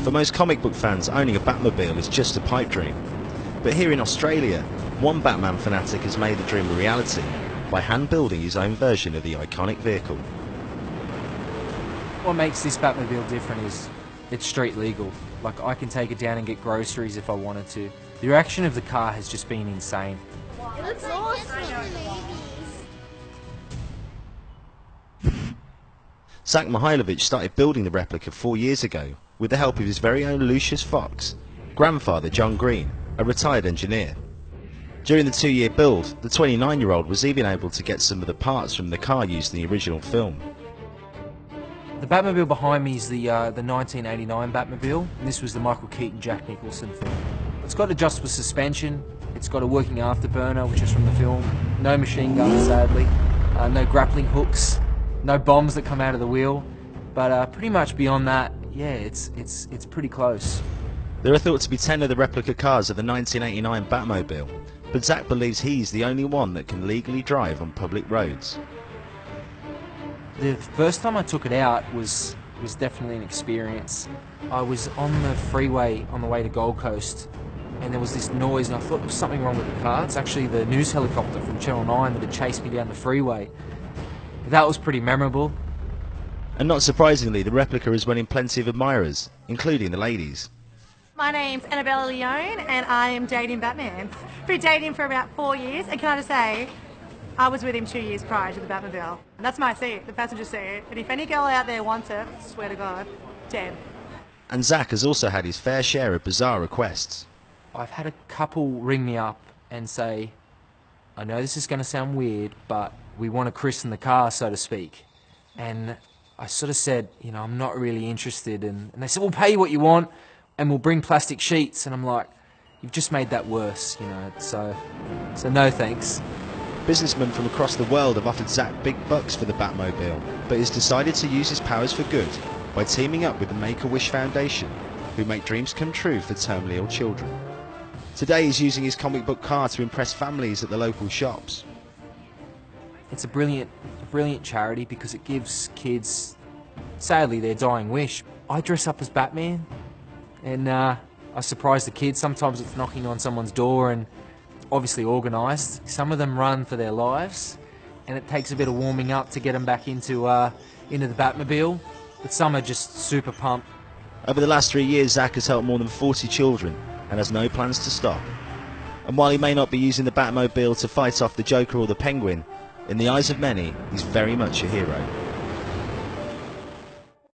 For most comic book fans, owning a Batmobile is just a pipe dream. But here in Australia, one Batman fanatic has made the dream a reality by hand-building his own version of the iconic vehicle. What makes this Batmobile different is it's street legal. Like, I can take it down and get groceries if I wanted to. The reaction of the car has just been insane. It looks awesome. Zach Mihailovich started building the replica 4 years ago with the help of his very own Lucius Fox, grandfather John Green, a retired engineer. During the 2-year build, the 29-year-old was even able to get some of the parts from the car used in the original film. The Batmobile behind me is the 1989 Batmobile, and this was the Michael Keaton, Jack Nicholson film. It's got adjustable suspension, it's got a working afterburner, which is from the film, no machine guns sadly, no grappling hooks, no bombs that come out of the wheel, but pretty much beyond that, yeah, it's pretty close. There are thought to be 10 of the replica cars of the 1989 Batmobile, but Zach believes he's the only one that can legally drive on public roads. The first time I took it out was definitely an experience. I was on the freeway on the way to Gold Coast, and there was this noise, and I thought there was something wrong with the car. It's actually the news helicopter from Channel 9 that had chased me down the freeway. That was pretty memorable. And not surprisingly, the replica is winning plenty of admirers, including the ladies. My name's Annabella Leone and I am dating Batman. Been dating him for about 4 years, and can I just say, I was with him 2 years prior to the Batmobile. And that's my seat, the passenger seat. And if any girl out there wants it, I swear to God, dead. And Zach has also had his fair share of bizarre requests. I've had a couple ring me up and say, I know this is going to sound weird, but we want to christen the car, so to speak. And I sort of said, you know, I'm not really interested. And they said, we'll pay you what you want and we'll bring plastic sheets. And I'm like, you've just made that worse, you know, so no thanks. Businessmen from across the world have offered Zach big bucks for the Batmobile, but he's decided to use his powers for good by teaming up with the Make-A-Wish Foundation, who make dreams come true for terminally ill children. Today he's using his comic book car to impress families at the local shops. It's a brilliant charity because it gives kids, sadly, their dying wish. I dress up as Batman and I surprise the kids. Sometimes it's knocking on someone's door and obviously organised. Some of them run for their lives and it takes a bit of warming up to get them back into the Batmobile, but some are just super pumped. Over the last 3 years, Zach has helped more than 40 children and has no plans to stop. And while he may not be using the Batmobile to fight off the Joker or the Penguin, in the eyes of many, he's very much a hero.